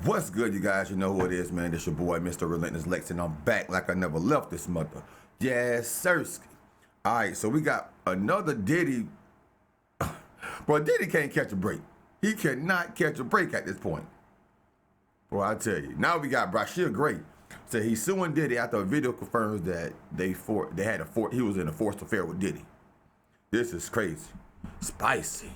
What's good, you guys? You know who it is, man. It's your boy, Mr. Relentless Lex, and I'm back like I never left this mother. Yes, sirski. All right, so we got another Diddy. Bro, Diddy can't catch a break. He cannot catch a break at this point. Well, I tell you. Now we got Brashear Gray. So he's suing Diddy after a video confirms that he was in a forced affair with Diddy. This is crazy. Spicy.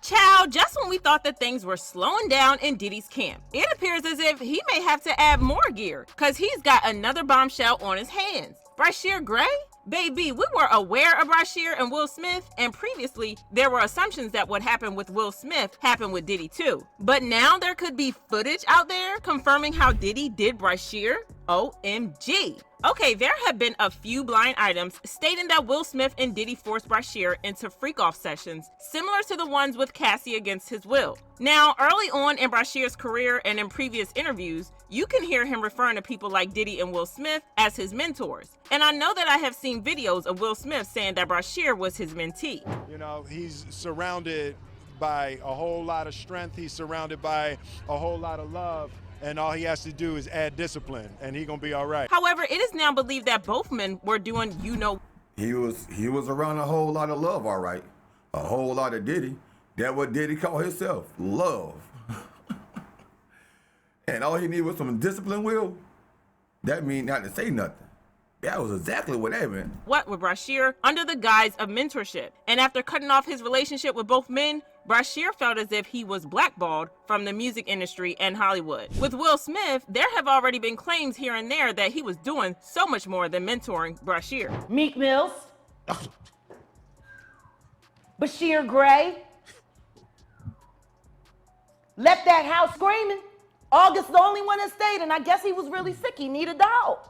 Child, just when we thought that things were slowing down in Diddy's camp, it appears as if he may have to add more gear, cause he's got another bombshell on his hands. Brashear Gray? Baby, we were aware of Brashear and Will Smith, and previously there were assumptions that what happened with Will Smith happened with Diddy too. But now there could be footage out there confirming how Diddy did Brashear? OMG. Okay, there have been a few blind items stating that Will Smith and Diddy forced Brashear into freak-off sessions, similar to the ones with Cassie against his will. Now, early on in Brashear's career and in previous interviews, you can hear him referring to people like Diddy and Will Smith as his mentors. And I know that I have seen videos of Will Smith saying that Brashear was his mentee. You know, he's surrounded by a whole lot of strength. He's surrounded by a whole lot of love. And all he has to do is add discipline, and he gonna be all right. However, it is now believed that both men were doing, He was around a whole lot of love, all right. A whole lot of Diddy. That's what Diddy called himself, love. And all he needed was some discipline, Will. That mean not to say nothing. That was exactly what that meant. What with Brashear under the guise of mentorship. And after cutting off his relationship with both men, Brashear felt as if he was blackballed from the music industry and Hollywood. With Will Smith, there have already been claims here and there that he was doing so much more than mentoring Brashear. Meek Mills, Brashear Gray, left that house screaming. August the only one that stayed, and I guess he was really sick. He needed the help.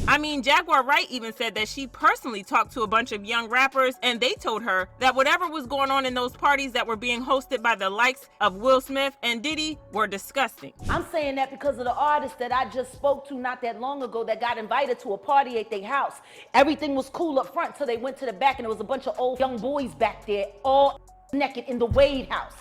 I mean, Jaguar Wright even said that she personally talked to a bunch of young rappers and they told her that whatever was going on in those parties that were being hosted by the likes of Will Smith and Diddy were disgusting. I'm saying that because of the artist that I just spoke to not that long ago that got invited to a party at their house. Everything was cool up front till they went to the back and there was a bunch of old young boys back there all naked in the Wade house.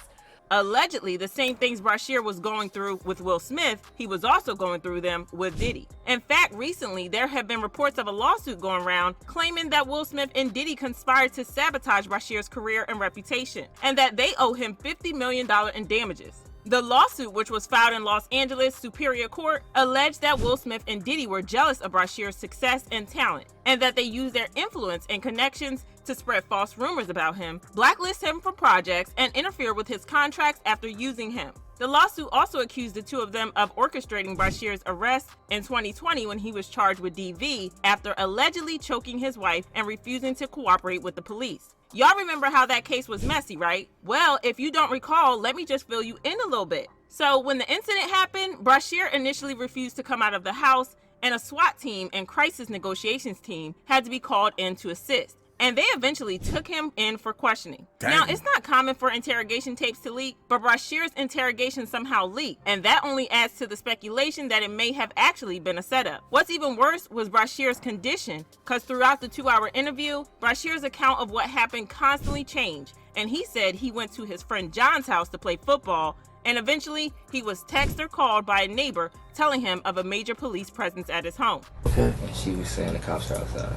Allegedly, the same things Brashear was going through with Will Smith, he was also going through them with Diddy. In fact, recently, there have been reports of a lawsuit going around claiming that Will Smith and Diddy conspired to sabotage Brashear's career and reputation, and that they owe him $50 million in damages. The lawsuit, which was filed in Los Angeles Superior Court, alleged that Will Smith and Diddy were jealous of Brashear's success and talent, and that they used their influence and connections to spread false rumors about him, blacklist him from projects, and interfere with his contracts after using him. The lawsuit also accused the two of them of orchestrating Brashear's arrest in 2020 when he was charged with DV after allegedly choking his wife and refusing to cooperate with the police. Y'all remember how that case was messy, right? Well, if you don't recall, let me just fill you in a little bit. So when the incident happened, Brashear initially refused to come out of the house, and a SWAT team and crisis negotiations team had to be called in to assist. And they eventually took him in for questioning. Dang. Now, it's not common for interrogation tapes to leak, but Brashear's interrogation somehow leaked, and that only adds to the speculation that it may have actually been a setup. What's even worse was Brashear's condition, because throughout the 2-hour interview, Brashear's account of what happened constantly changed, and he said he went to his friend John's house to play football, and eventually he was texted or called by a neighbor telling him of a major police presence at his home. Okay. And she was saying the cops are outside.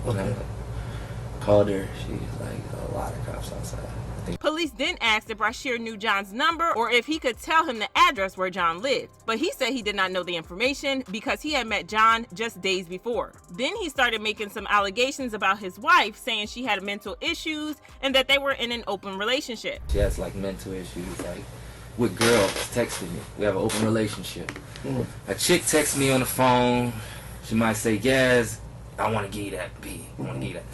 Okay. Called her, she's like, a lot of cops outside. Police then asked if Brashear knew John's number or if he could tell him the address where John lived, but he said he did not know the information because he had met John just days before. Then he started making some allegations about his wife, saying she had mental issues and that they were in an open relationship. She has like mental issues, like with girls texting me. We have an open relationship. A chick texts me on the phone, she might say, yes, I want to give you that B, I want to give you that.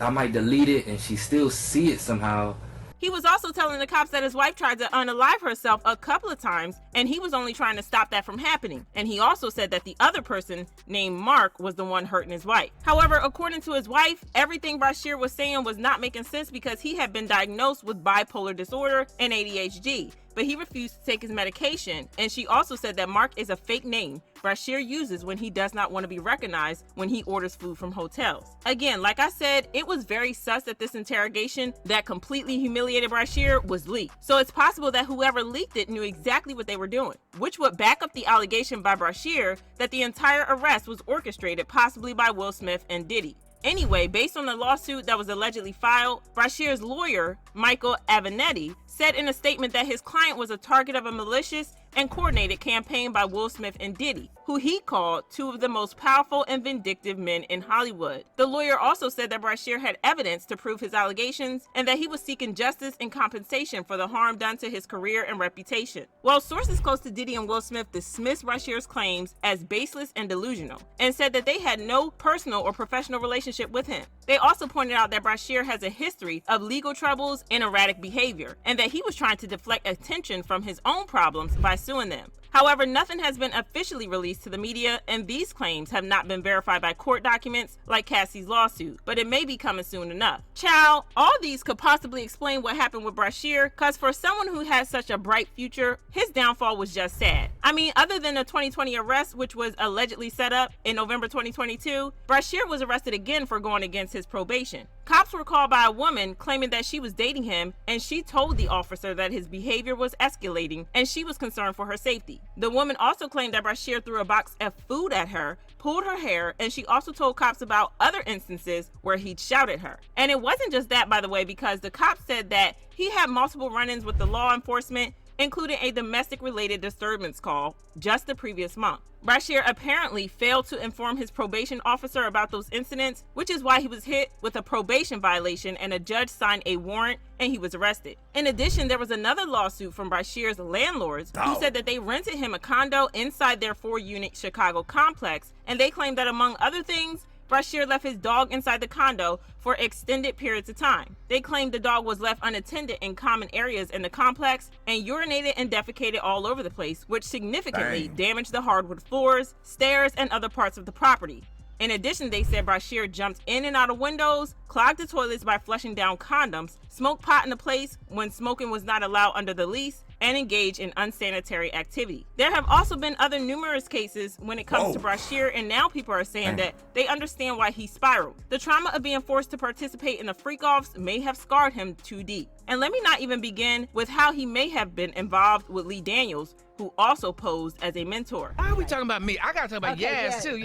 I might delete it and she still see it somehow. He was also telling the cops that his wife tried to unalive herself a couple of times and he was only trying to stop that from happening. And he also said that the other person, named Mark, was the one hurting his wife. However, according to his wife, everything Brashear was saying was not making sense because he had been diagnosed with bipolar disorder and ADHD. but he refused to take his medication, and she also said that Mark is a fake name Brashear uses when he does not want to be recognized when he orders food from hotels. Again, like I said, it was very sus that this interrogation that completely humiliated Brashear was leaked. So it's possible that whoever leaked it knew exactly what they were doing, which would back up the allegation by Brashear that the entire arrest was orchestrated possibly by Will Smith and Diddy. Anyway, based on the lawsuit that was allegedly filed, Brashear's lawyer, Michael Avenatti, said in a statement that his client was a target of a malicious and coordinated campaign by Will Smith and Diddy, who he called two of the most powerful and vindictive men in Hollywood. The lawyer also said that Brashear had evidence to prove his allegations and that he was seeking justice and compensation for the harm done to his career and reputation. Well, sources close to Diddy and Will Smith dismissed Brashear's claims as baseless and delusional and said that they had no personal or professional relationship with him. They also pointed out that Brashear has a history of legal troubles and erratic behavior, and that he was trying to deflect attention from his own problems by suing them. However, nothing has been officially released to the media, and these claims have not been verified by court documents like Cassie's lawsuit, but it may be coming soon enough. Child, all these could possibly explain what happened with Brashear, cause for someone who had such a bright future, his downfall was just sad. I mean, other than the 2020 arrest, which was allegedly set up in November 2022, Brashear was arrested again for going against his probation. Cops were called by a woman claiming that she was dating him, and she told the officer that his behavior was escalating and she was concerned for her safety. The woman also claimed that Brashear threw a box of food at her, pulled her hair, and she also told cops about other instances where he'd shouted at her. And it wasn't just that, by the way, because the cops said that he had multiple run-ins with the law enforcement, including a domestic-related disturbance call just the previous month. Brashear apparently failed to inform his probation officer about those incidents, which is why he was hit with a probation violation and a judge signed a warrant and he was arrested. In addition, there was another lawsuit from Brashear's landlords who said that they rented him a condo inside their 4-unit Chicago complex, and they claimed that, among other things, Brashear left his dog inside the condo for extended periods of time. They claimed the dog was left unattended in common areas in the complex and urinated and defecated all over the place, which significantly damaged the hardwood floors, stairs, and other parts of the property. In addition, they said Brashear jumped in and out of windows, clogged the toilets by flushing down condoms, smoked pot in the place when smoking was not allowed under the lease, and engage in unsanitary activity. There have also been other numerous cases when it comes to Brashear, and now people are saying that they understand why he spiraled. The trauma of being forced to participate in the freak-offs may have scarred him too deep. And let me not even begin with how he may have been involved with Lee Daniels, who also posed as a mentor. Why are we talking about me? I gotta talk about Yaz too.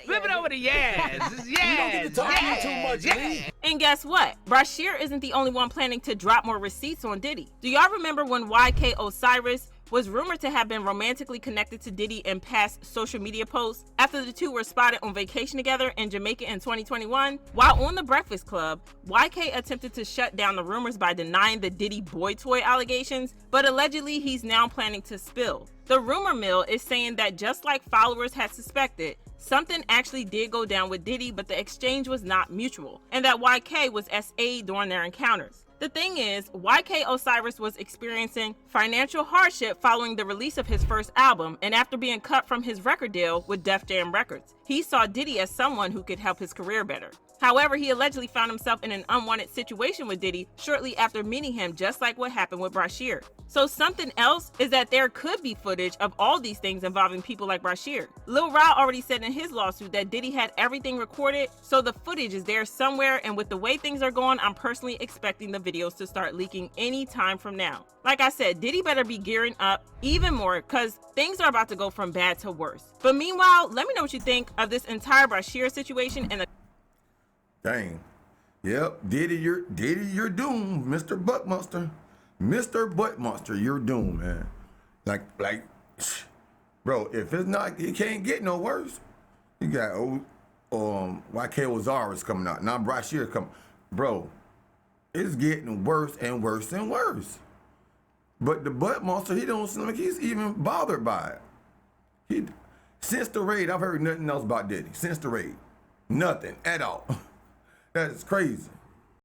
Flip it over to Yaz. Yaz. We don't get to talk to you too much, Lee. And guess what? Brashear isn't the only one planning to drop more receipts on Diddy. Do y'all remember when YK Osiris was rumored to have been romantically connected to Diddy in past social media posts after the two were spotted on vacation together in Jamaica in 2021? While on The Breakfast Club, YK attempted to shut down the rumors by denying the Diddy boy toy allegations, but allegedly he's now planning to spill. The rumor mill is saying that just like followers had suspected, something actually did go down with Diddy, but the exchange was not mutual, and that YK was SA during their encounters. The thing is, YK Osiris was experiencing financial hardship following the release of his first album, and after being cut from his record deal with Def Jam Records, he saw Diddy as someone who could help his career better. However, he allegedly found himself in an unwanted situation with Diddy shortly after meeting him, just like what happened with Brashear. So something else is that there could be footage of all these things involving people like Brashear. Lil Rod already said in his lawsuit that Diddy had everything recorded, so the footage is there somewhere, and with the way things are going, I'm personally expecting the videos to start leaking any time from now. Like I said, Diddy better be gearing up even more, because things are about to go from bad to worse. But meanwhile, let me know what you think of this entire Brashear situation and the Dang. Yep, Diddy, you're doomed, Mr. Butt Monster. Mr. Butt Monster, you're doomed, man. Like, bro, if it's not, it can't get no worse. You got YK Osiris coming out, now Brashear coming. Bro, it's getting worse and worse and worse. But the Butt Monster, he don't seem like he's even bothered by it. Since the raid, I've heard nothing else about Diddy. Since the raid, nothing at all. That is crazy.